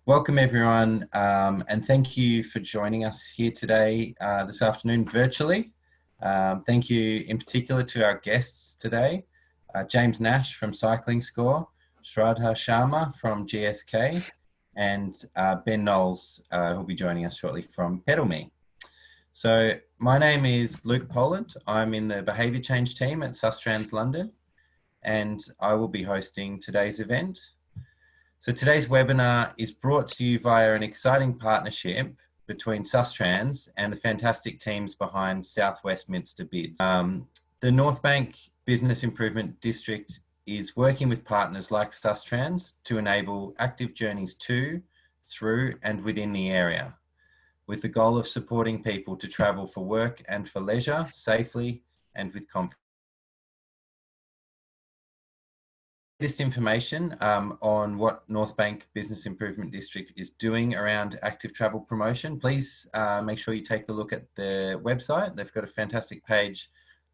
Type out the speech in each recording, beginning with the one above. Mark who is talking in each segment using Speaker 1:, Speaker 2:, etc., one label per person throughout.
Speaker 1: Welcome everyone, and thank you for joining us here today, this afternoon virtually. Thank you in particular to our guests today, James Nash from Cycling Score, Shraddha Sharma from GSK, and Ben Knowles, who'll be joining us shortly from PedalMe. So my name is Luke Pollard. I'm in the behaviour change team at Sustrans London, and I will be hosting today's event. So today's webinar is brought to you via an exciting partnership between Sustrans and the fantastic teams behind South Westminster bids. The North Bank Business Improvement District is working with partners like Sustrans to enable active journeys to, through and within the area, with the goal of supporting people to travel for work and for leisure safely and with confidence. Latest information on what North Bank Business Improvement District is doing around active travel promotion, please make sure you take a look at their website. They've got a fantastic page.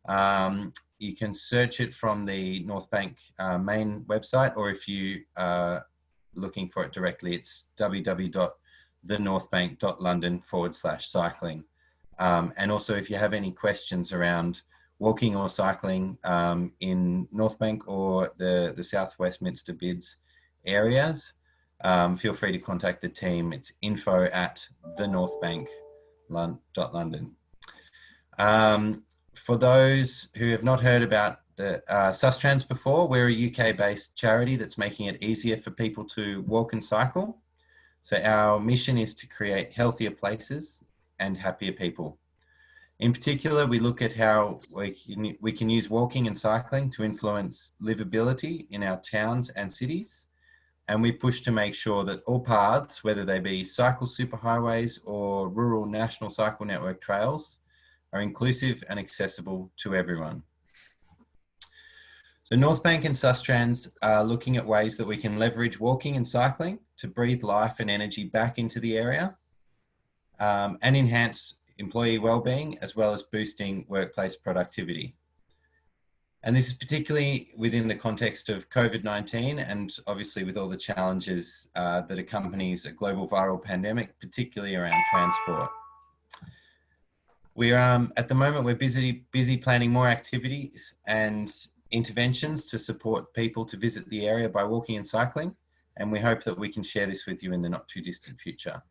Speaker 1: You can search it from the North Bank main website, or if you are looking for it directly, it's www.thenorthbank.london/cycling. And also, if you have any questions around walking or cycling in North Bank or the South Westminster bids areas, feel free to contact the team. It's info@thenorthbank.london. For those who have not heard about the Sustrans before, we're a UK-based charity that's making it easier for people to walk and cycle. So our mission is to create healthier places and happier people. In particular, we look at how we can use walking and cycling to influence livability in our towns and cities. And we push to make sure that all paths, whether they be cycle superhighways or rural national cycle network trails, are inclusive and accessible to everyone. So North Bank and Sustrans are looking at ways that we can leverage walking and cycling to breathe life and energy back into the area and enhance employee wellbeing, as well as boosting workplace productivity. And this is particularly within the context of COVID-19 and obviously with all the challenges that accompanies a global viral pandemic, particularly around transport. At the moment, we're busy planning more activities and interventions to support people to visit the area by walking and cycling. And we hope that we can share this with you in the not too distant future.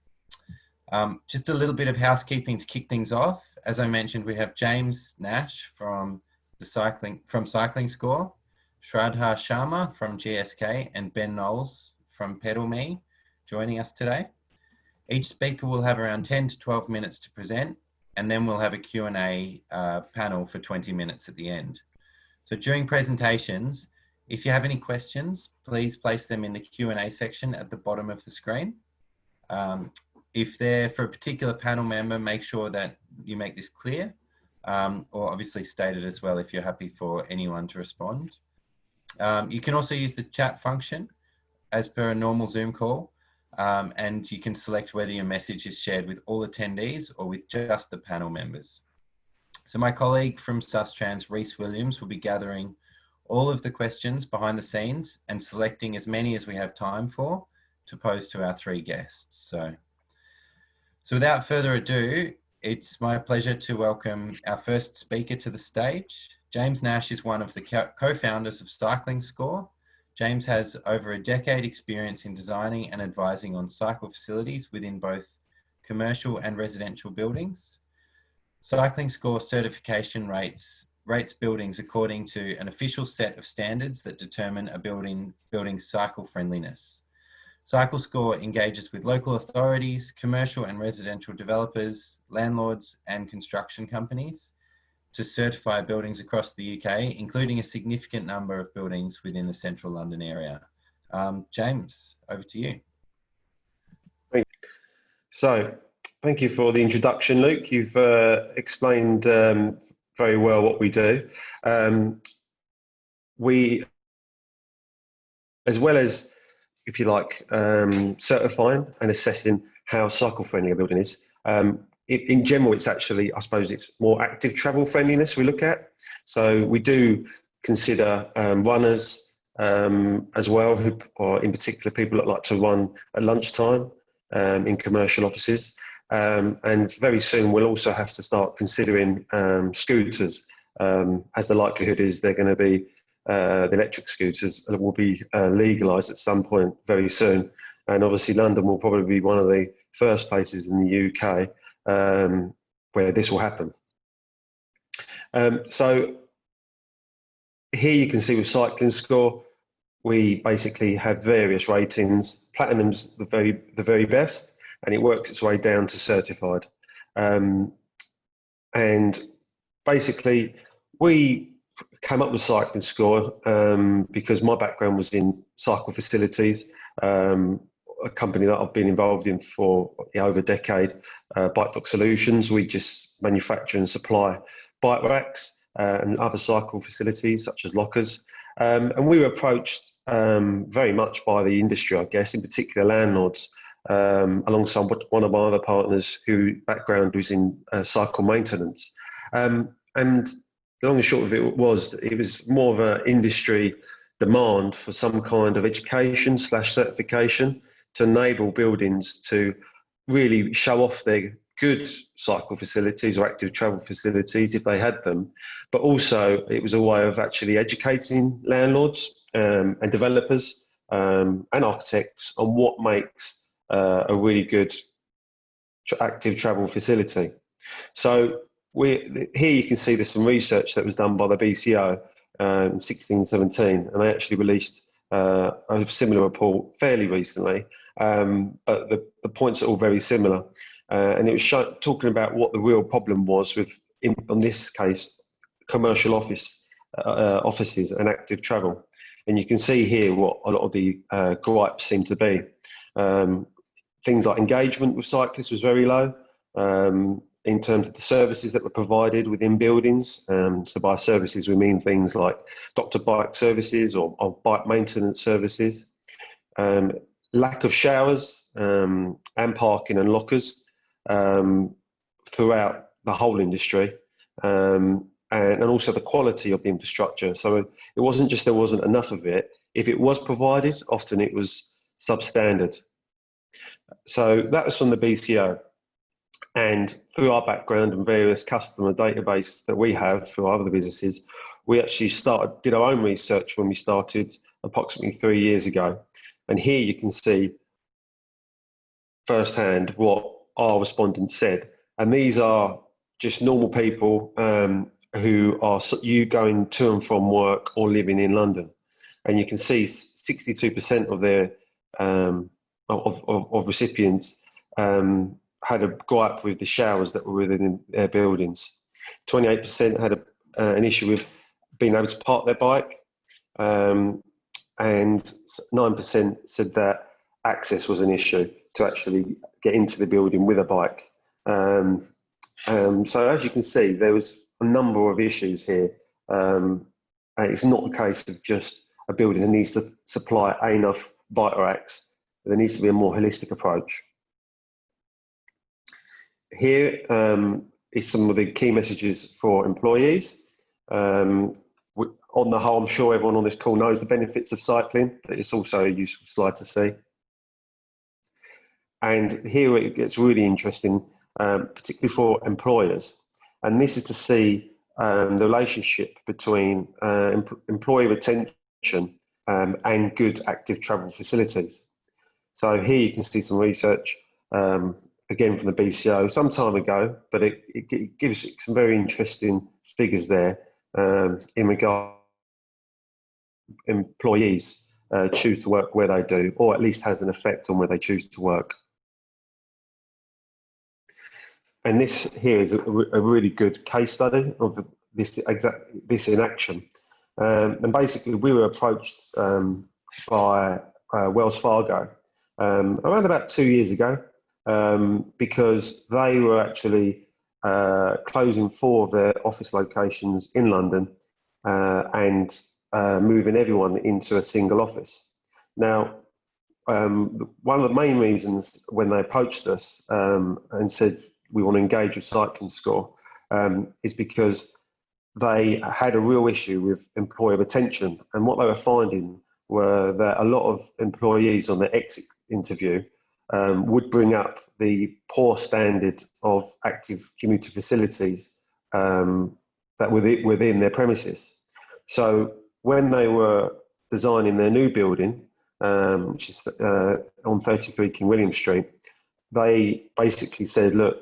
Speaker 1: Just a little bit of housekeeping to kick things off. As I mentioned, we have James Nash from Cycling Score, Shraddha Sharma from GSK, and Ben Knowles from PedalMe joining us today. Each speaker will have around 10 to 12 minutes to present, and then we'll have a Q&A panel for 20 minutes at the end. So during presentations, if you have any questions, please place them in the Q&A section at the bottom of the screen. If they're for a particular panel member, make sure that you make this clear, or obviously state it as well if you're happy for anyone to respond. You can also use the chat function as per a normal Zoom call, and you can select whether your message is shared with all attendees or with just the panel members. So my colleague from Sustrans, Reese Williams, will be gathering all of the questions behind the scenes and selecting as many as we have time for to pose to our three guests. So without further ado, it's my pleasure to welcome our first speaker to the stage. James Nash is one of the co-founders of Cycling Score. James has over a decade experience in designing and advising on cycle facilities within both commercial and residential buildings. Cycling Score certification rates buildings according to an official set of standards that determine a building's cycle friendliness. Cycle Score engages with local authorities, commercial and residential developers, landlords and construction companies to certify buildings across the UK, including a significant number of buildings within the central London area. James, over to you.
Speaker 2: So, thank you for the introduction, Luke. You've explained very well what we do. We, as well as, if you like, certifying and assessing how cycle friendly a building is. In general, it's actually, I suppose it's more active travel friendliness we look at. So we do consider runners, as well, or in particular people that like to run at lunchtime in commercial offices. And very soon we'll also have to start considering scooters, as the likelihood is they're going to be the electric scooters will be legalised at some point very soon. And obviously London will probably be one of the first places in the UK where this will happen. So here you can see with Cycling Score, we basically have various ratings. Platinum's the very best, and it works its way down to certified. And basically, we came up with Cycling Score because my background was in cycle facilities, a company that I've been involved in for over a decade, Bike Dock Solutions. We just manufacture and supply bike racks and other cycle facilities such as lockers. And we were approached very much by the industry, I guess, in particular landlords, alongside one of my other partners whose background was in cycle maintenance. And the long and short of it was more of an industry demand for some kind of education / certification to enable buildings to really show off their good cycle facilities or active travel facilities if they had them. But also it was a way of actually educating landlords and developers and architects on what makes a really good active travel facility. So here you can see there's some research that was done by the BCO in 1617, and they actually released a similar report fairly recently, but the points are all very similar. And it was talking about what the real problem was with, in this case, commercial offices and active travel. And you can see here what a lot of the gripes seem to be. Things like engagement with cyclists was very low in terms of the services that were provided within buildings. So by services, we mean things like doctor bike services or bike maintenance services. Lack of showers and parking and lockers throughout the whole industry, and also the quality of the infrastructure. So it wasn't just there wasn't enough of it. If it was provided, often it was substandard. So that was from the BCO. And through our background and various customer database that we have through our other businesses, we actually did our own research when we started approximately 3 years ago. And here you can see firsthand what our respondents said. And these are just normal people who are going to and from work or living in London. And you can see 62% of their of recipients had a gripe with the showers that were within their buildings. 28% had an issue with being able to park their bike, and 9% said that access was an issue to actually get into the building with a bike. So as you can see, there was a number of issues here. It's not a case of just a building that needs to supply enough bike racks. There needs to be a more holistic approach. Here is some of the key messages for employees. On the whole, I'm sure everyone on this call knows the benefits of cycling, but it's also a useful slide to see. And here it gets really interesting, particularly for employers. And this is to see the relationship between employee retention and good active travel facilities. So here you can see some research, again from the BCO some time ago, but it gives some very interesting figures there in regard to employees choose to work where they do, or at least has an effect on where they choose to work. And this here is a really good case study of this in action. And basically, we were approached by Wells Fargo around about 2 years ago because they were actually closing 4 of their office locations in London and moving everyone into a single office. Now, one of the main reasons when they approached us and said, we want to engage with Cycling Score, is because they had a real issue with employer retention. And what they were finding were that a lot of employees on their exit interview would bring up the poor standard of active commuter facilities that were within their premises. So when they were designing their new building, which is on 33 King William Street, they basically said, look,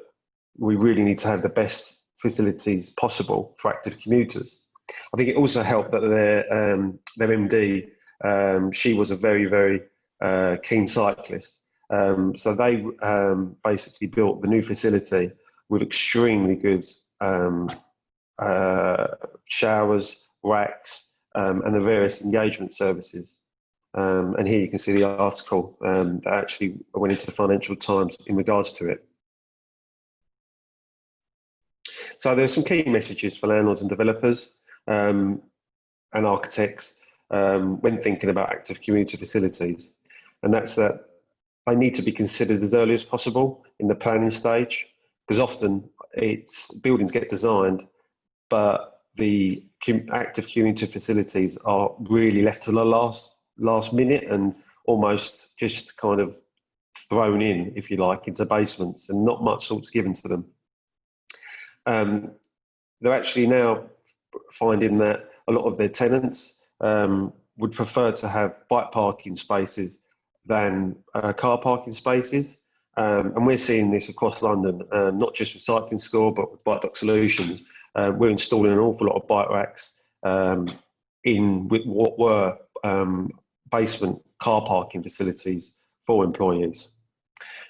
Speaker 2: we really need to have the best facilities possible for active commuters. I think it also helped that their MD, she was a very, very keen cyclist. So they basically built the new facility with extremely good showers, racks, and the various engagement services. And here you can see the article that actually went into the Financial Times in regards to it. So there's some key messages for landlords and developers and architects when thinking about active commuter facilities. And that's that they need to be considered as early as possible in the planning stage, because often buildings get designed, but the active commuter facilities are really left to the last minute and almost just kind of thrown in, if you like, into basements, and not much thought's given to them. They're actually now finding that a lot of their tenants would prefer to have bike parking spaces than car parking spaces. And we're seeing this across London, not just with Cycling Score, but with Bike Dock Solutions. We're installing an awful lot of bike racks in what were basement car parking facilities for employees.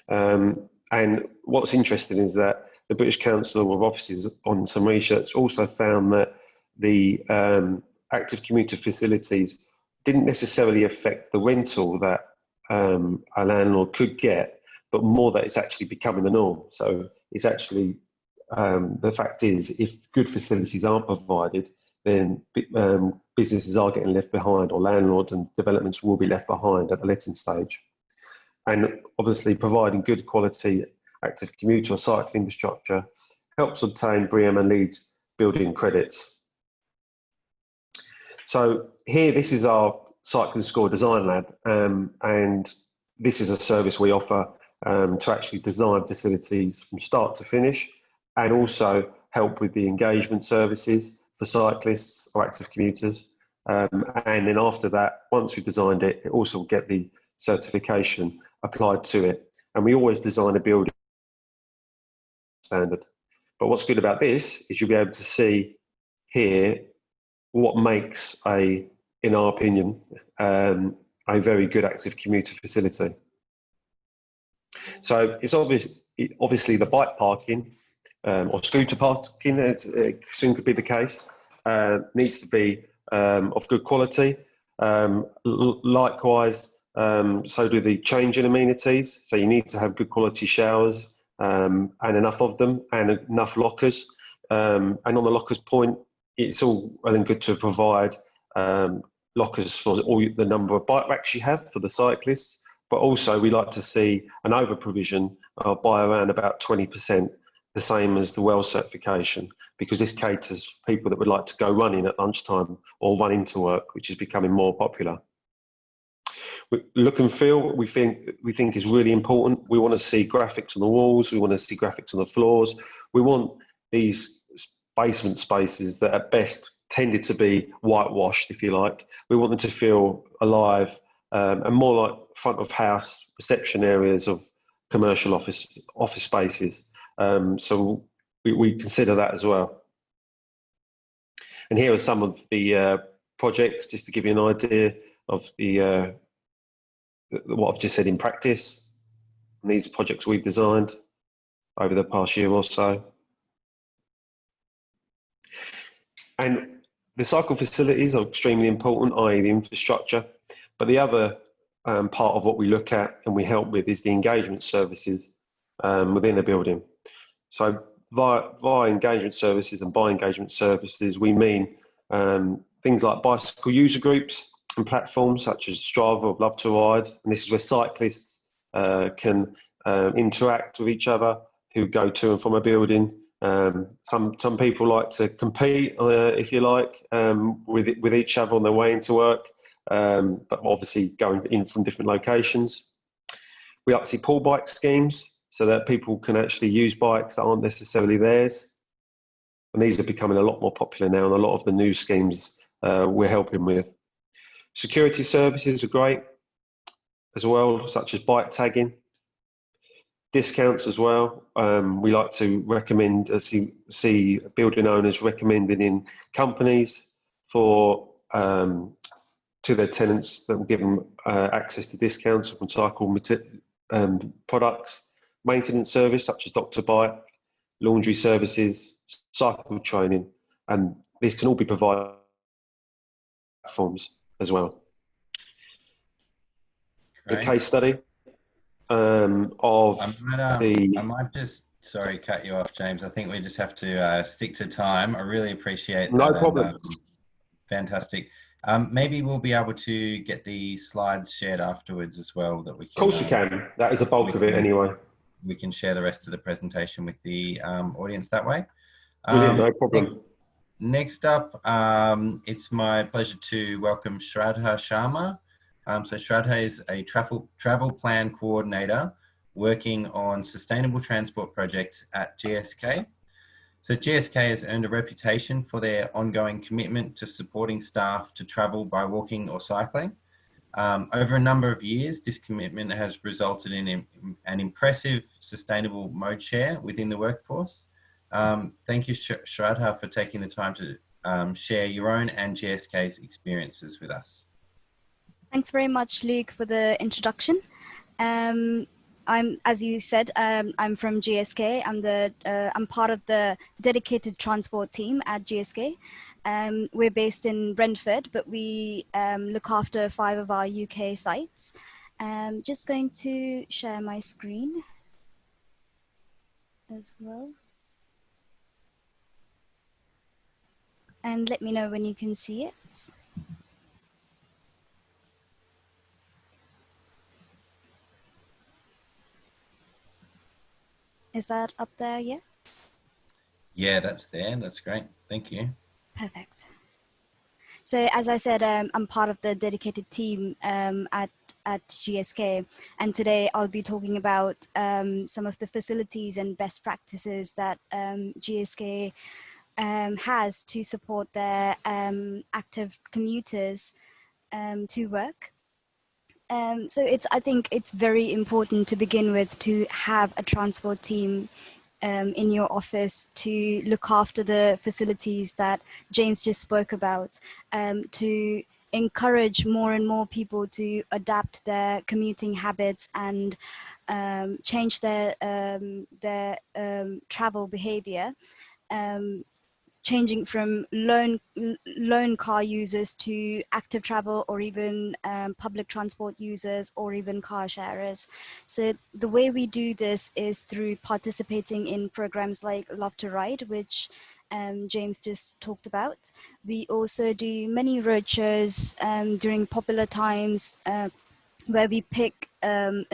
Speaker 2: And what's interesting is that the British Council of Offices, on some research, also found that the active commuter facilities didn't necessarily affect the rental that a landlord could get, but more that it's actually becoming the norm. So it's actually, the fact is, if good facilities aren't provided, then businesses are getting left behind, or landlords and developments will be left behind at the letting stage. And obviously providing good quality active commuter or cycling infrastructure helps obtain BREEAM and LEED building credits. So here, this is our Cycling Score Design Lab, and this is a service we offer to actually design facilities from start to finish, and also help with the engagement services for cyclists or active commuters. And then after that, once we've designed it, it also will get the certification applied to it. And we always design a building standard. But what's good about this is you'll be able to see here what makes in our opinion, a very good active commuter facility. So it's obviously the bike parking or scooter parking, as soon could be the case, needs to be of good quality. Likewise, so do the changing amenities. So you need to have good quality showers and enough of them, and enough lockers. And on the lockers point, it's all well and good to provide lockers for all the number of bike racks you have for the cyclists, but also we like to see an over provision by around about 20%, the same as the WELL certification, because this caters for people that would like to go running at lunchtime or run into work, which is becoming more popular. Look and feel, we think is really important. We want to see graphics on the walls. We want to see graphics on the floors. We want these basement spaces that at best tended to be whitewashed, if you like. We want them to feel alive and more like front of house reception areas of commercial office spaces. So we consider that as well. And here are some of the projects, just to give you an idea of the what I've just said in practice. And these are projects we've designed over the past year or so. And the cycle facilities are extremely important, i.e. the infrastructure. But the other part of what we look at and we help with is the engagement services within a building. So via engagement services, and by engagement services, we mean things like bicycle user groups and platforms such as Strava or Love to Ride. And this is where cyclists can interact with each other who go to and from a building. Some people like to compete, if you like, with each other on their way into work. but obviously going in from different locations. We like to see pool bike schemes so that people can actually use bikes that aren't necessarily theirs. And these are becoming a lot more popular now, and a lot of the new schemes we're helping with. Security services are great as well, such as bike tagging. Discounts as well. We like to recommend, see building owners recommending in companies for to their tenants that will give them access to discounts on cycle products, maintenance service such as Dr. Bike, laundry services, cycle training, and these can all be provided platforms as well.
Speaker 1: Great.
Speaker 2: The case study of
Speaker 1: I might just, sorry, cut you off, James. I think we just have to stick to time. I really appreciate that.
Speaker 2: No problem.
Speaker 1: Fantastic. Maybe we'll be able to get the slides shared afterwards as well, that we can.
Speaker 2: Of course you can. That is the bulk of it anyway.
Speaker 1: We can share the rest of the presentation with the audience that way.
Speaker 2: Brilliant, no problem.
Speaker 1: Next up, it's my pleasure to welcome Shraddha Sharma. So Shraddha is a travel plan coordinator working on sustainable transport projects at GSK. So GSK has earned a reputation for their ongoing commitment to supporting staff to travel by walking or cycling. Over a number of years, this commitment has resulted in an impressive sustainable mode share within the workforce. Thank you, Shraddha, for taking the time to share your own and GSK's experiences with us.
Speaker 3: Thanks very much, Luke, for the introduction. As you said, I'm from GSK. I'm part of the dedicated transport team at GSK. We're based in Brentford, but we look after 5 of our UK sites. Just going to share my screen as well. And let me know when you can see it. Is that up there yet?
Speaker 1: Yeah, that's there. That's great. Thank you.
Speaker 3: Perfect. So as I said, I'm part of the dedicated team at GSK, and today I'll be talking about some of the facilities and best practices that GSK has to support their active commuters to work. So I think it's very important to begin with to have a transport team in your office to look after the facilities that James just spoke about, to encourage more and more people to adapt their commuting habits and change their travel behavior. Changing from lone car users to active travel, or even public transport users, or even car sharers. So the way we do this is through participating in programs like Love to Ride, which James just talked about. We also do many roadshows during popular times where we pick a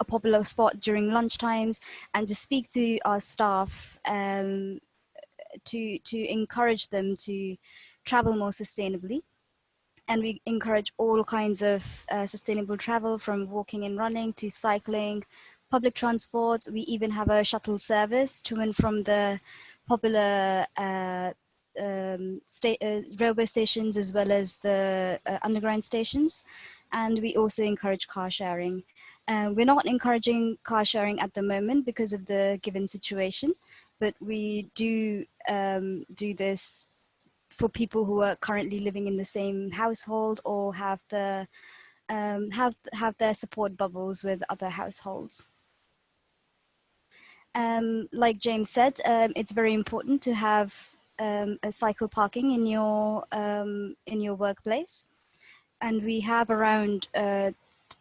Speaker 3: popular spot during lunch times, and just speak to our staff to encourage them to travel more sustainably. And we encourage all kinds of sustainable travel, from walking and running to cycling, public transport. We even have a shuttle service to and from the popular railway stations, as well as the underground stations. And we also encourage car sharing. We're not encouraging car sharing at the moment because of the given situation, but we do do this for people who are currently living in the same household, or have their support bubbles with other households. Like James said, it's very important to have a cycle parking in your workplace, and we have around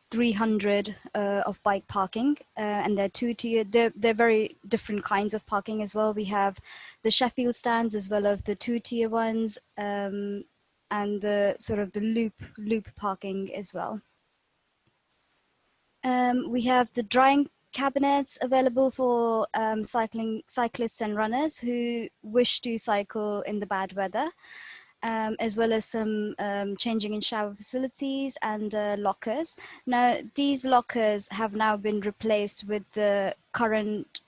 Speaker 3: 300 of bike parking, and they're two-tier. They're very different kinds of parking as well. We have the Sheffield stands, as well as the 2-tier ones, and the sort of the loop parking as well. We have the drying cabinets available for cyclists and runners who wish to cycle in the bad weather. as well as some changing in shower facilities and lockers. Now, these lockers have now been replaced with the current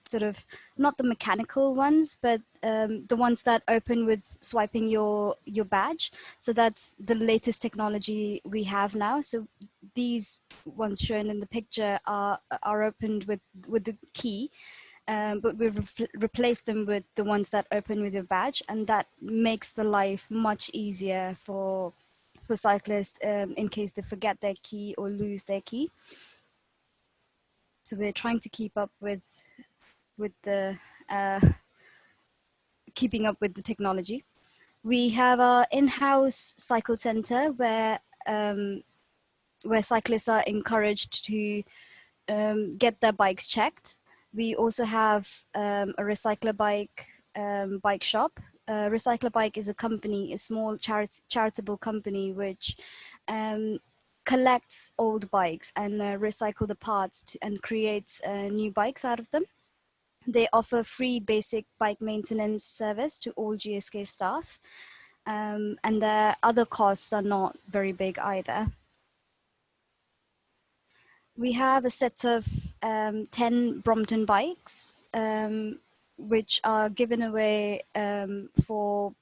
Speaker 3: sort of, not the mechanical ones, but the ones that open with swiping your badge. So that's the latest technology we have now. So these ones shown in the picture are opened with the key. But we've replaced them with the ones that open with your badge, and that makes the life much easier for cyclists in case they forget their key or lose their key. So we're trying to keep up with the keeping up with the technology. We have our in-house cycle center where cyclists are encouraged to get their bikes checked. We also have a Recycler Bike bike shop. Recycler Bike is a small charitable company which collects old bikes and recycle the parts and creates new bikes out of them. They offer free basic bike maintenance service to all GSK staff, and their other costs are not very big either. We have a set of 10 Brompton bikes, which are given away for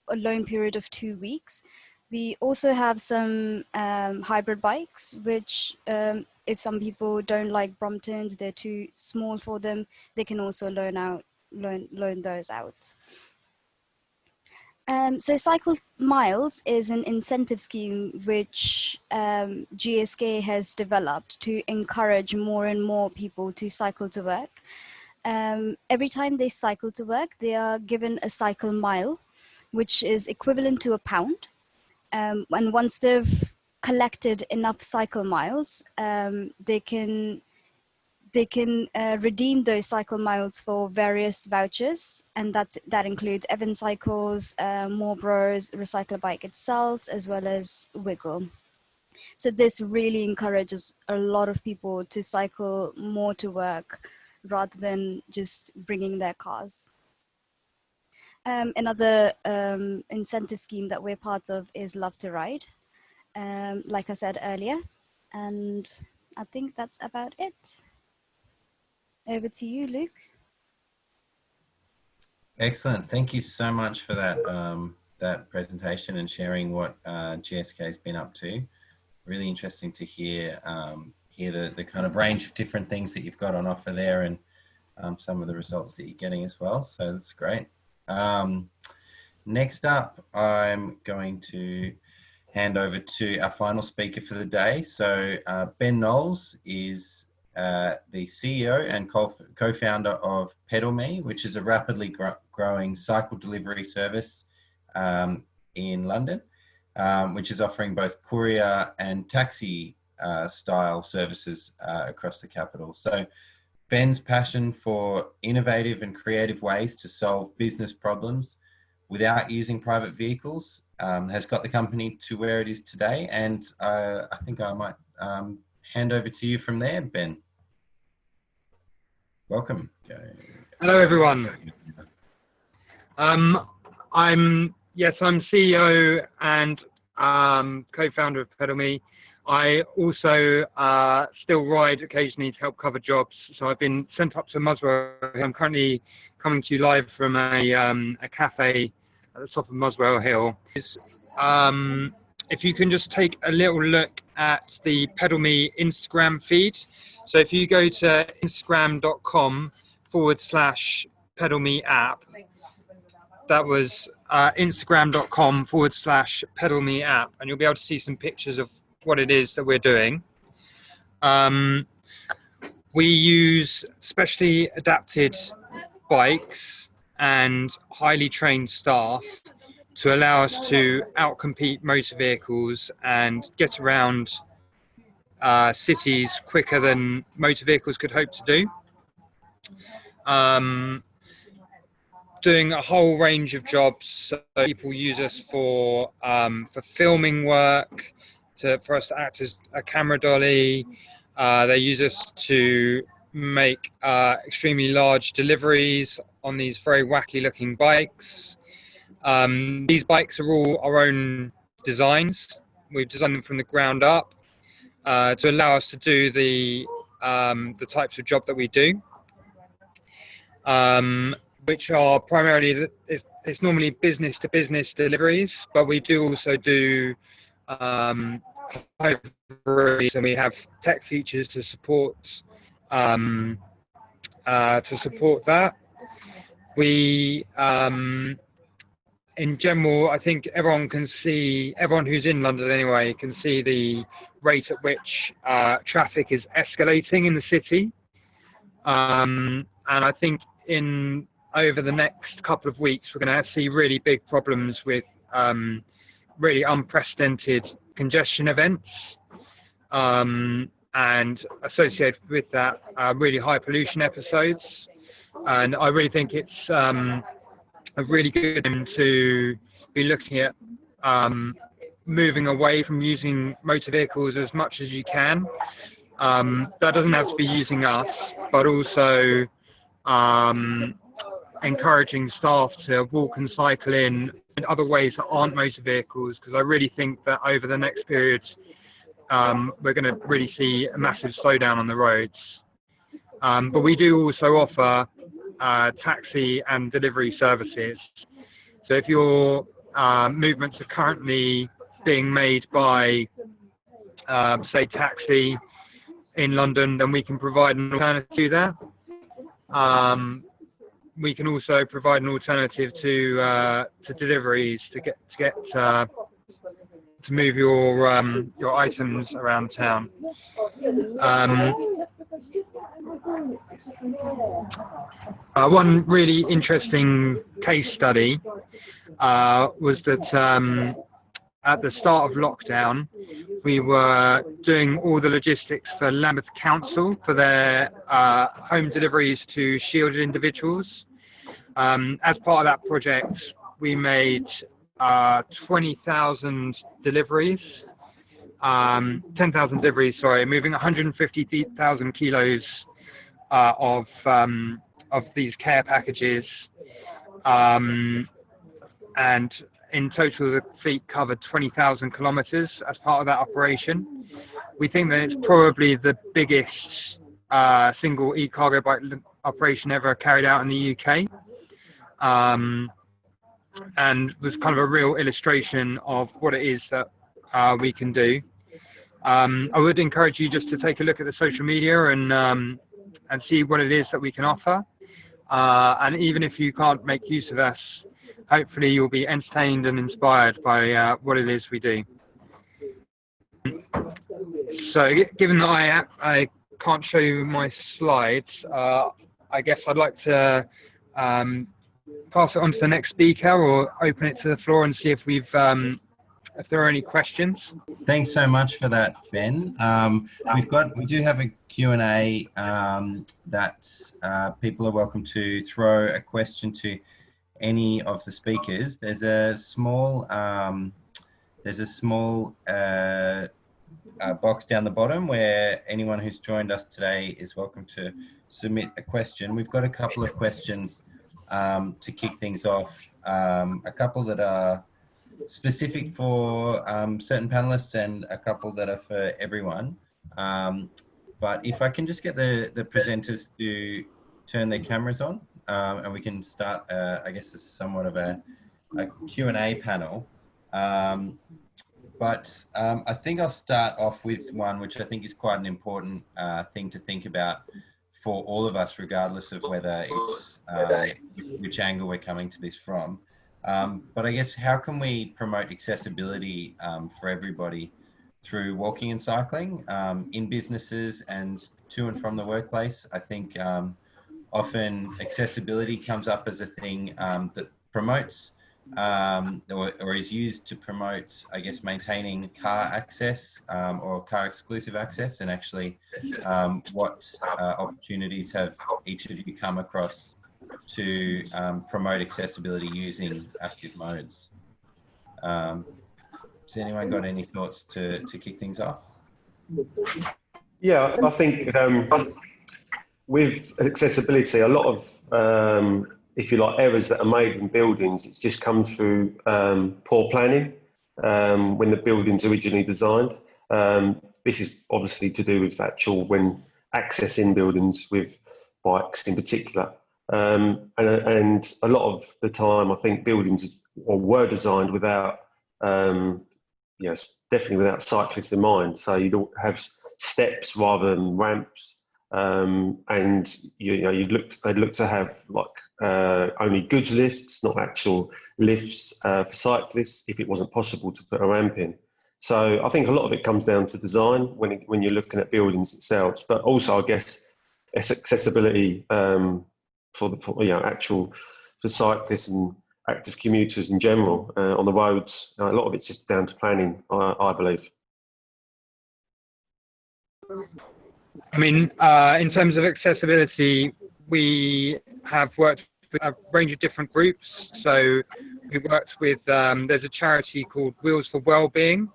Speaker 3: a loan period of 2 weeks. We also have some hybrid bikes, which if some people don't like Bromptons, they're too small for them, they can also loan those out. So Cycle Miles is an incentive scheme which GSK has developed to encourage more and more people to cycle to work. Every time they cycle to work, they are given a cycle mile, which is equivalent to £1. And once they've collected enough cycle miles, they can redeem those cycle miles for various vouchers, and that includes Evan Cycles, Morebros, Recycler Bike itself, as well as Wiggle. So this really encourages a lot of people to cycle more to work rather than just bringing their cars. Another incentive scheme that we're part of is Love to Ride, like I said earlier, and I think that's about it. Over to you, Luke.
Speaker 1: Excellent. Thank you so much for that presentation and sharing what GSK has been up to. Really interesting to hear the kind of range of different things that you've got on offer there, and some of the results that you're getting as well. So that's great. Next up, I'm going to hand over to our final speaker for the day. So Ben Knowles is the CEO and co-founder of PedalMe, which is a rapidly growing cycle delivery service in London, which is offering both courier and taxi style services across the capital. So Ben's passion for innovative and creative ways to solve business problems without using private vehicles has got the company to where it is today. And I think I might hand over to you from there, Ben. Welcome.
Speaker 4: Hello, everyone. I'm CEO and co-founder of PedalMe. I also still ride occasionally to help cover jobs. So I've been sent up to Muswell. I'm currently coming to you live from a cafe at the top of Muswell Hill. If you can just take a little look at the PedalMe Instagram feed. So if you go to instagram.com/PedalMe app, that was instagram.com/PedalMe app, and you'll be able to see some pictures of what it is that we're doing. We use specially adapted bikes and highly trained staff to allow us to outcompete motor vehicles and get around cities quicker than motor vehicles could hope to do. Doing a whole range of jobs. So people use us for filming work, for us to act as a camera dolly. They use us to make extremely large deliveries on these very wacky looking bikes. These bikes are all our own designs. We've designed them from the ground up to allow us to do the types of job that we do, which are primarily, it's normally business to business deliveries, but we do also do deliveries, and we have tech features to support that. We in general, I think everyone who's in London anyway can see the rate at which traffic is escalating in the city. And I think over the next couple of weeks, we're going to see really big problems with really unprecedented congestion events, and associated with that, really high pollution episodes. And I really think it's a really good time to be looking at moving away from using motor vehicles as much as you can. That doesn't have to be using us, but also encouraging staff to walk and cycle in other ways that aren't motor vehicles, because I really think that over the next period we're going to really see a massive slowdown on the roads. But we do also offer taxi and delivery services. So if your movements are currently being made by, say, taxi in London, then we can provide an alternative to that. We can also provide an alternative to deliveries to move your items around town. One really interesting case study was that at the start of lockdown, we were doing all the logistics for Lambeth Council for their home deliveries to shielded individuals. As part of that project, we made 10,000 deliveries, moving 150,000 kilos of these care packages, and in total the fleet covered 20,000 kilometers as part of that operation. We think that it's probably the biggest single e-cargo bike operation ever carried out in the UK, and was kind of a real illustration of what it is that we can do. I would encourage you just to take a look at the social media and see what it is that we can offer. And even if you can't make use of us, hopefully you'll be entertained and inspired by what it is we do. So given that I can't show you my slides, I guess I'd like to pass it on to the next speaker, or open it to the floor and see if if there are any questions.
Speaker 1: Thanks so much for that, Ben. We do have a Q&A that people are welcome to throw a question to any of the speakers. There's a small box down the bottom where anyone who's joined us today is welcome to submit a question. We've got a couple of questions to kick things off, a couple that are specific for certain panelists and a couple that are for everyone. But if I can just get the presenters to turn their cameras on, and we can start, I guess, as somewhat of a Q&A panel. But I think I'll start off with one which I think is quite an important thing to think about for all of us, regardless of whether it's which angle we're coming to this from. But I guess, how can we promote accessibility for everybody through walking and cycling in businesses and to and from the workplace? I think often accessibility comes up as a thing that promotes or is used to promote, I guess, maintaining car access or car exclusive access, and actually what opportunities have each of you come across to promote accessibility using active modes? Has anyone got any thoughts to kick things off?
Speaker 2: Yeah, I think with accessibility, a lot of if you like, errors that are made in buildings, it's just come through poor planning when the building's originally designed. This is obviously to do with actual when accessing buildings with bikes in particular. And a lot of the time, I think buildings were designed without, yes, definitely without cyclists in mind. So you don't have steps rather than ramps. And they'd look to have like only goods lifts, not actual lifts for cyclists, if it wasn't possible to put a ramp in. So I think a lot of it comes down to design when you're looking at buildings themselves, but also I guess it's accessibility for cyclists and active commuters in general on the roads. A lot of it's just down to planning, I believe.
Speaker 4: I mean, in terms of accessibility, we have worked with a range of different groups. So we worked with, there's a charity called Wheels for Wellbeing,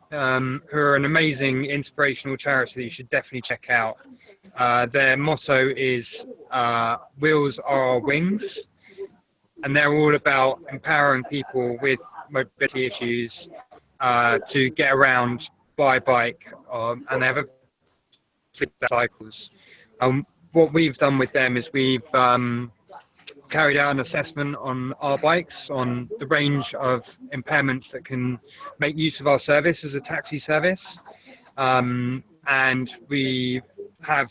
Speaker 4: who are an amazing inspirational charity that you should definitely check out. Their motto is wheels are our wings, and they're all about empowering people with mobility issues to get around by bike, and they have a cycles. What we've done with them is we've carried out an assessment on our bikes on the range of impairments that can make use of our service as a taxi service, and we have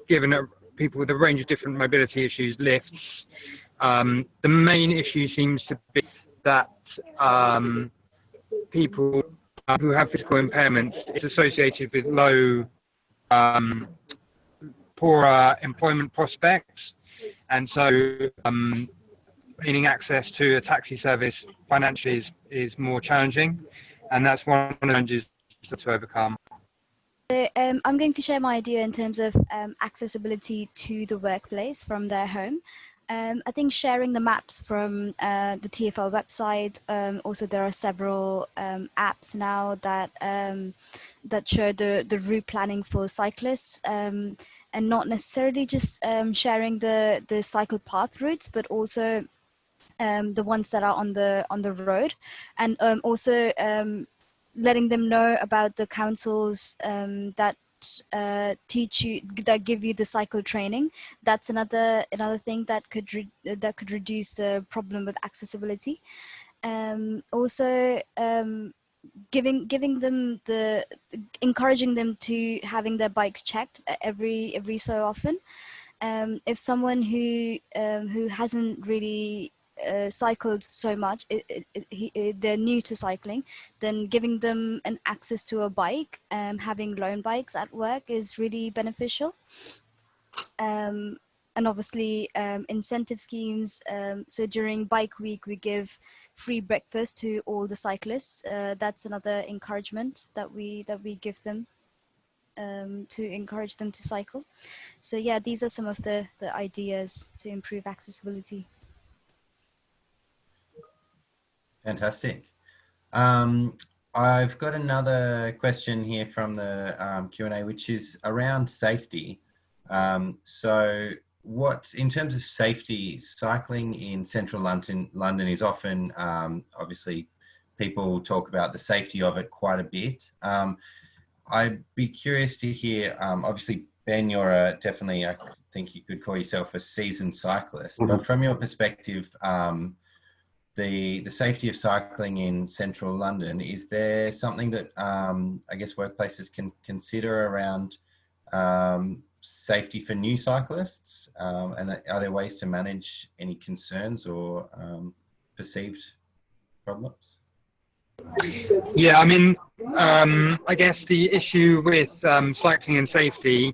Speaker 4: given people with a range of different mobility issues lifts. The main issue seems to be that people who have physical impairments, it's associated with low, poorer employment prospects, and so gaining access to a taxi service financially is more challenging, and that's one of the challenges to overcome.
Speaker 3: So, I'm going to share my idea in terms of accessibility to the workplace from their home. I think sharing the maps from the TfL website. Also, there are several apps now that that show the route planning for cyclists, and not necessarily just sharing the cycle path routes, but also the ones that are on the road, and also letting them know about the councils that give you the cycle training. That's another thing that could reduce the problem with accessibility. Also giving them encouraging them to having their bikes checked every so often. If someone who hasn't really cycled so much, they're new to cycling, then giving them an access to a bike, having loan bikes at work is really beneficial. And obviously incentive schemes. So during bike week, we give free breakfast to all the cyclists. That's another encouragement that we give them to encourage them to cycle. So yeah, these are some of the ideas to improve accessibility.
Speaker 1: Fantastic. I've got another question here from the Q&A, which is around safety. So what, in terms of safety, cycling in central London is often, obviously, people talk about the safety of it quite a bit. I'd be curious to hear, obviously, Ben, you're definitely, I think you could call yourself a seasoned cyclist, but from your perspective, the safety of cycling in central London, is there something that I guess workplaces can consider around safety for new cyclists? And are there ways to manage any concerns or perceived problems?
Speaker 4: Yeah, I mean, I guess the issue with cycling and safety,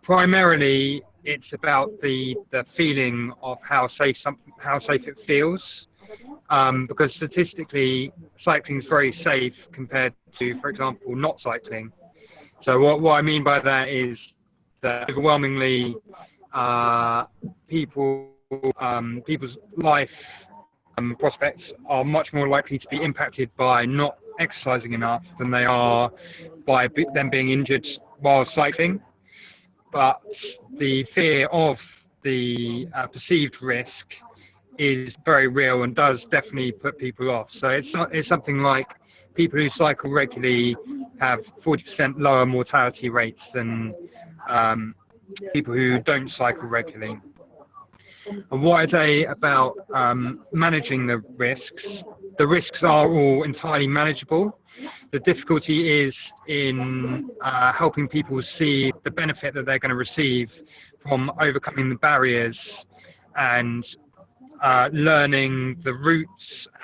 Speaker 4: primarily it's about the feeling of how safe it feels. Because statistically, cycling is very safe compared to, for example, not cycling. So what I mean by that is that overwhelmingly people's life prospects are much more likely to be impacted by not exercising enough than they are by them being injured while cycling. But the fear of the perceived risk is very real and does definitely put people off. So it's something like people who cycle regularly have 40% lower mortality rates than people who don't cycle regularly. And what I'd say about managing the risks are all entirely manageable. The difficulty is in helping people see the benefit that they're going to receive from overcoming the barriers and learning the routes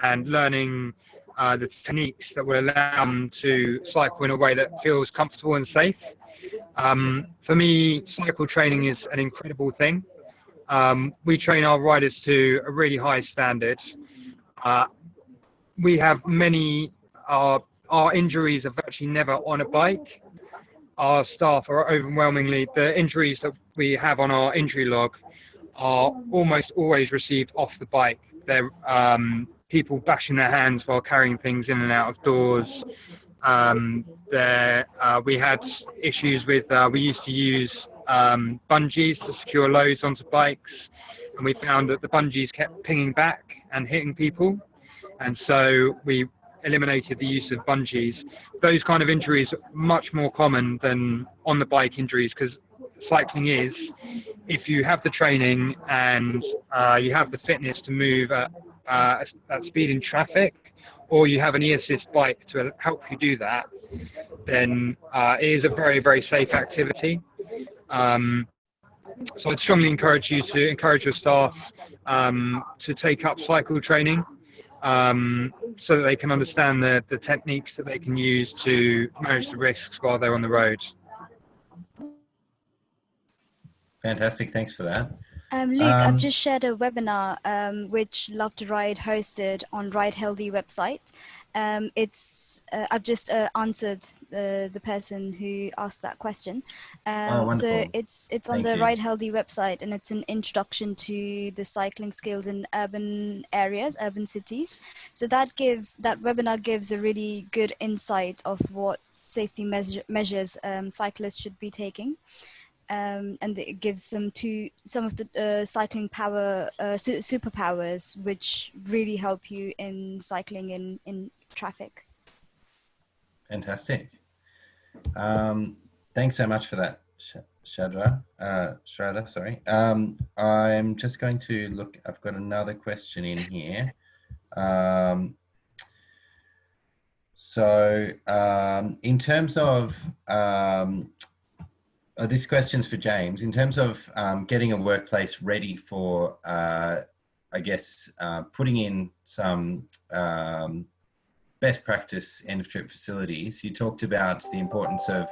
Speaker 4: and learning the techniques that will allow them to cycle in a way that feels comfortable and safe. For me, cycle training is an incredible thing. We train our riders to a really high standard. We have our injuries are virtually never on a bike. Our staff are overwhelmingly, the injuries that we have on our injury log are almost always received off the bike. They're people bashing their hands while carrying things in and out of doors. We had issues with, we used to use bungees to secure loads onto bikes, and we found that the bungees kept pinging back and hitting people, and so we eliminated the use of bungees. Those kind of injuries are much more common than on the bike injuries, because cycling is, if you have the training and you have the fitness to move at speed in traffic, or you have an e-assist bike to help you do that, then it is a very, very safe activity. So I'd strongly encourage you to encourage your staff to take up cycle training so that they can understand the techniques that they can use to manage the risks while they're on the road.
Speaker 1: Fantastic, thanks for that.
Speaker 3: Luke, I've just shared a webinar which Love to Ride hosted on Ride Healthy website. I've just answered the person who asked that question. So it's on the Ride Healthy website, and it's an introduction to the cycling skills in urban areas, urban cities. So that webinar gives a really good insight of what safety measures cyclists should be taking. And it gives some of the cycling power superpowers, which really help you in cycling in traffic.
Speaker 1: Fantastic. Thanks so much for that, Shraddha, sorry. I'm just going to look, I've got another question in here. In terms of this question's for James. In terms of getting a workplace ready for, I guess, putting in some best practice end of trip facilities, you talked about the importance of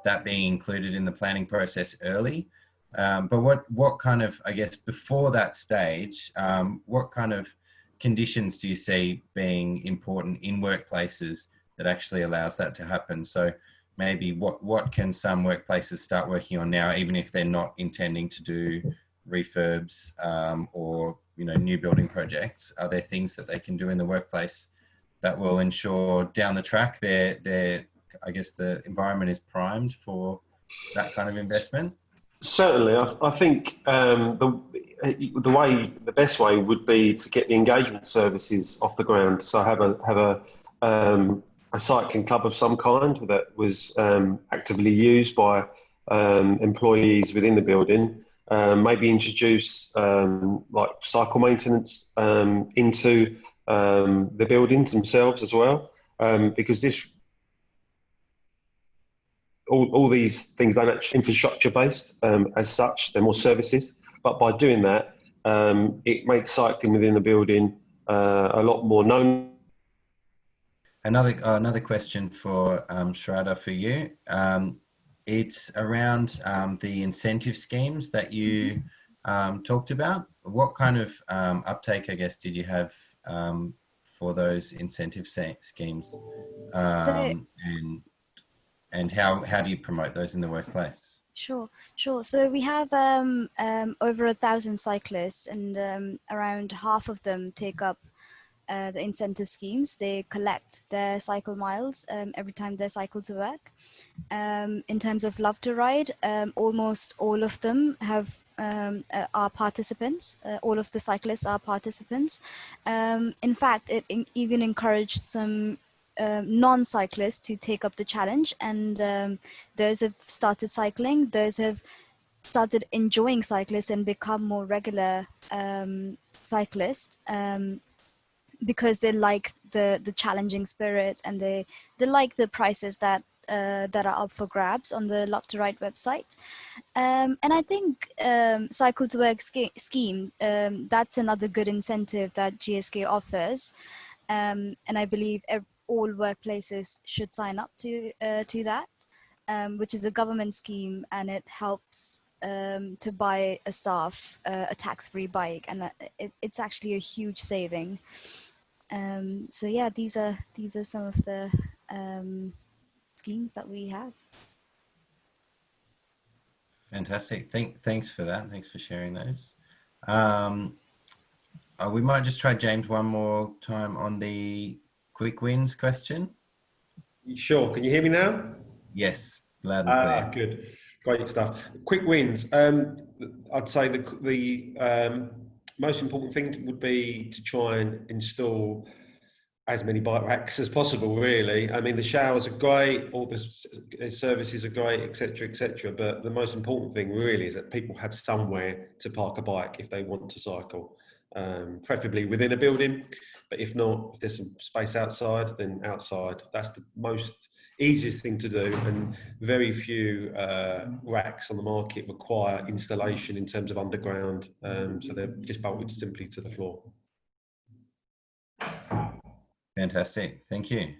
Speaker 1: that being included in the planning process early. But what kind of, I guess, before that stage, what kind of conditions do you see being important in workplaces that actually allows that to happen? So maybe what can some workplaces start working on now, even if they're not intending to do refurbs or new building projects? Are there things that they can do in the workplace that will ensure down the track I guess the environment is primed for that kind of investment?
Speaker 2: Certainly, I think the best way would be to get the engagement services off the ground. So have a cycling club of some kind that was actively used by employees within the building. Maybe introduce like cycle maintenance into the buildings themselves as well, because all these things aren't actually infrastructure based as such. They're more services, but by doing that, it makes cycling within the building a lot more known.
Speaker 1: Another question for Shraddha, for you. It's around the incentive schemes that you talked about. What kind of uptake, I guess, did you have for those incentive schemes? And how do you promote those in the workplace?
Speaker 3: Sure. So we have over 1,000 cyclists, and around half of them take up the incentive schemes. They collect their cycle miles every time they cycle to work. In terms of Love to Ride, almost all of them have are participants. All of the cyclists are participants. In fact, it even encouraged some non-cyclists to take up the challenge, and those have started cycling. Those have started enjoying cyclists and become more regular cyclists, because they like the challenging spirit, and they like the prices that are up for grabs on the Love to Ride website. And I think Cycle to Work scheme, that's another good incentive that GSK offers, and I believe all workplaces should sign up to that, which is a government scheme, and it helps to buy a staff a tax-free bike, and it's actually a huge saving. So yeah, these are some of the schemes that we have.
Speaker 1: Fantastic. Thanks for that. Thanks for sharing those. We might just try James one more time on the quick wins question.
Speaker 2: Sure. Can you hear me now?
Speaker 1: Yes, loud and clear.
Speaker 2: Good. Great stuff. Quick wins. I'd say the most important thing would be to try and install as many bike racks as possible, really. I mean, the showers are great, all the services are great, etc., but the most important thing really is that people have somewhere to park a bike if they want to cycle, preferably within a building, but if not, if there's some space outside, then outside. That's the most easiest thing to do, and very few racks on the market require installation in terms of underground, so they're just bolted simply to the floor.
Speaker 1: Fantastic, thank you.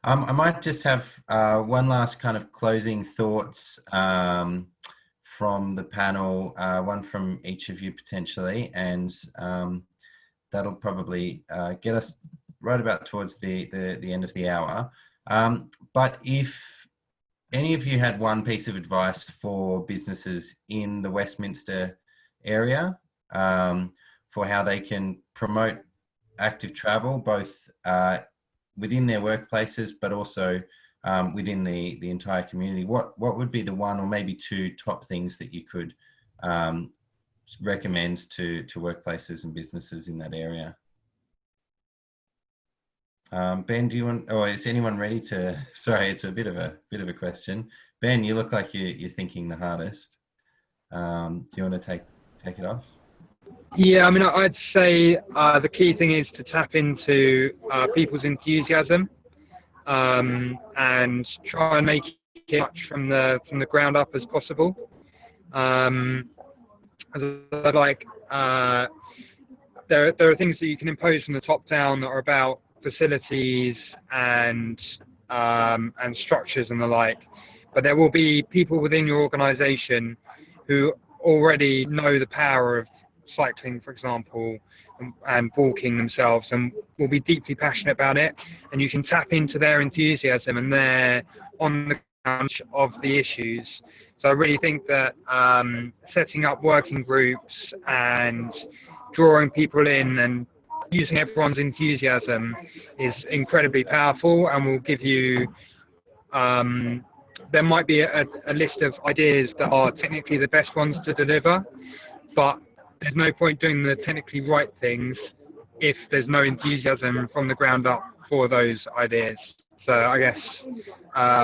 Speaker 1: I might just have one last kind of closing thoughts from the panel, one from each of you potentially, and that'll probably get us right about towards the end of the hour. But if any of you had one piece of advice for businesses in the Westminster area for how they can promote active travel, both within their workplaces, but also within the entire community, what would be the one or maybe two top things that you could recommend to workplaces and businesses in that area? Ben, do you want, or is anyone ready to, sorry, it's a bit of a question. Ben, you look like you're thinking the hardest. Do you want to take it off?
Speaker 4: Yeah, I mean, I'd say the key thing is to tap into people's enthusiasm and try and make it much from the ground up as possible. There are things that you can impose from the top down that are about facilities and structures and the like, but there will be people within your organisation who already know the power of cycling, for example, and walking themselves, and will be deeply passionate about it, and you can tap into their enthusiasm and their on the ground of the issues. So I really think that setting up working groups and drawing people in and using everyone's enthusiasm is incredibly powerful, and will give you there might be a list of ideas that are technically the best ones to deliver, but there's no point doing the technically right things if there's no enthusiasm from the ground up for those ideas. So I guess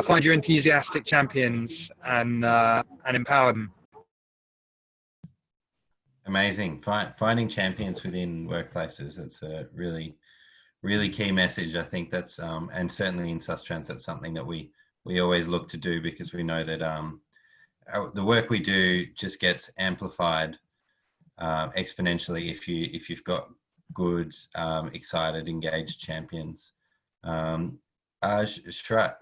Speaker 4: find your enthusiastic champions and empower them.
Speaker 1: Amazing. Finding champions within workplaces, that's a really, really key message. I think that's, and certainly in Sustrans, that's something that we always look to do, because we know that the work we do just gets amplified exponentially if you've got good, excited, engaged champions. Shraddha,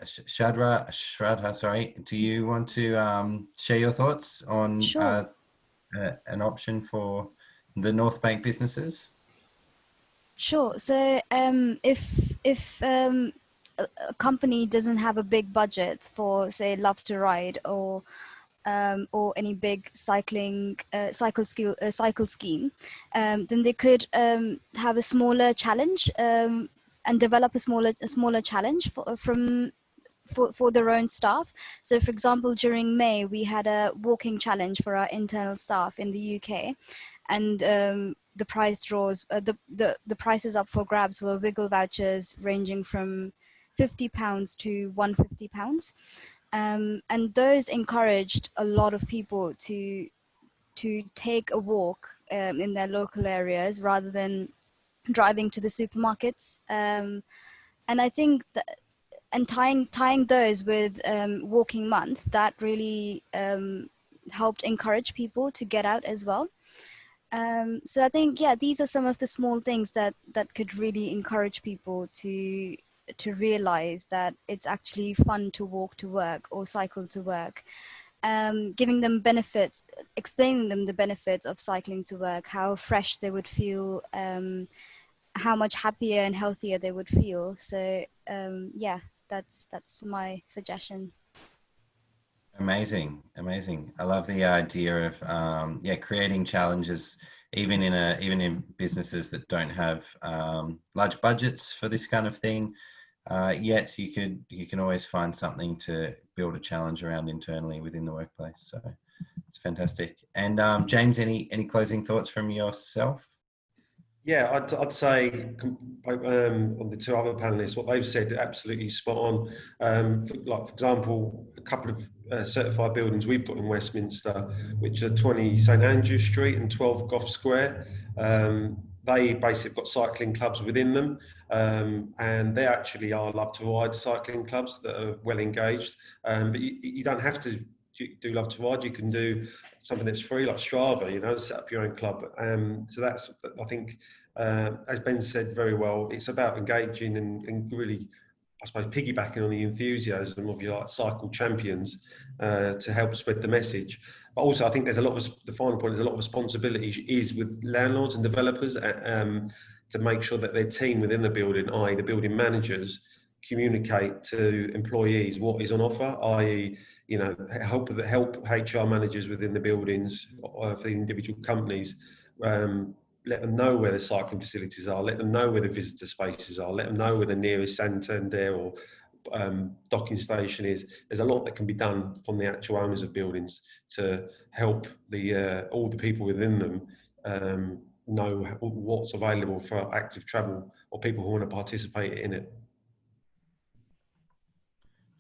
Speaker 1: sorry, do you want to share your thoughts on
Speaker 3: Sure.
Speaker 1: An option for the North Bank businesses?
Speaker 3: Sure. So if a company doesn't have a big budget for, say, Love to Ride, or or any big cycle scheme, then they could have a smaller challenge and develop a smaller challenge for their own staff. So for example, during May, we had a walking challenge for our internal staff in the UK, and the prize draws, the prices up for grabs were wiggle vouchers ranging from £50 to £150. And those encouraged a lot of people to take a walk in their local areas rather than driving to the supermarkets. And I think that, and tying those with walking month, that really helped encourage people to get out as well. So I think, yeah, these are some of the small things that could really encourage people to realize that it's actually fun to walk to work or cycle to work. Giving them benefits, explaining them the benefits of cycling to work, how fresh they would feel, how much happier and healthier they would feel. So yeah, that's my suggestion.
Speaker 1: Amazing. I love the idea of creating challenges even in businesses that don't have large budgets for this kind of thing. Yet you can always find something to build a challenge around internally within the workplace. So it's fantastic. And James, any closing thoughts from yourself?
Speaker 2: Yeah, I'd say on the two other panelists, what they've said absolutely spot on. For example, a couple of certified buildings we've got in Westminster, which are 20 St Andrews Street and 12 Gough Square. They basically got cycling clubs within them, and they actually are love to ride cycling clubs that are well engaged. But you don't have to do love to ride. You can do something that's free, like Strava, set up your own club. So that's, I think, as Ben said very well, it's about engaging and really, I suppose, piggybacking on the enthusiasm of your cycle champions to help spread the message. But also, I think there's the final point, there's a lot of responsibility is with landlords and developers to make sure that their team within the building, i.e. the building managers, communicate to employees what is on offer, i.e. help HR managers within the buildings for the individual companies, let them know where the cycling facilities are, let them know where the visitor spaces are, let them know where the nearest Santander or docking station is. There's a lot that can be done from the actual owners of buildings to help all the people within them know what's available for active travel or people who want to participate in it.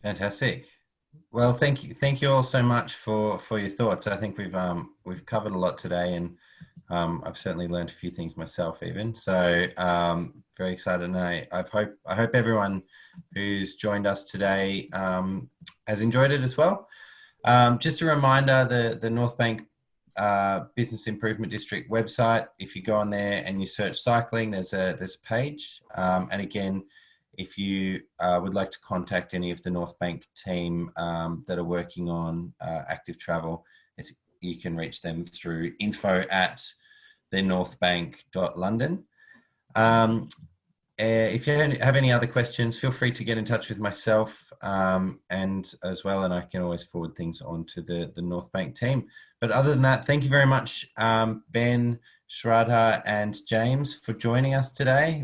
Speaker 1: Fantastic. Well, thank you all so much for your thoughts. I think we've covered a lot today, and I've certainly learned a few things myself even. So very excited, and I hope everyone who's joined us today has enjoyed it as well. Just a reminder, the North Bank Business Improvement District website. If you go on there and you search cycling, there's a page. And again, if you would like to contact any of the North Bank team that are working on active travel, you can reach them through info@thenorthbank.london. If you have any other questions, feel free to get in touch with myself and as well, and I can always forward things on to the North Bank team. But other than that, thank you very much, Ben, Shraddha and James, for joining us today.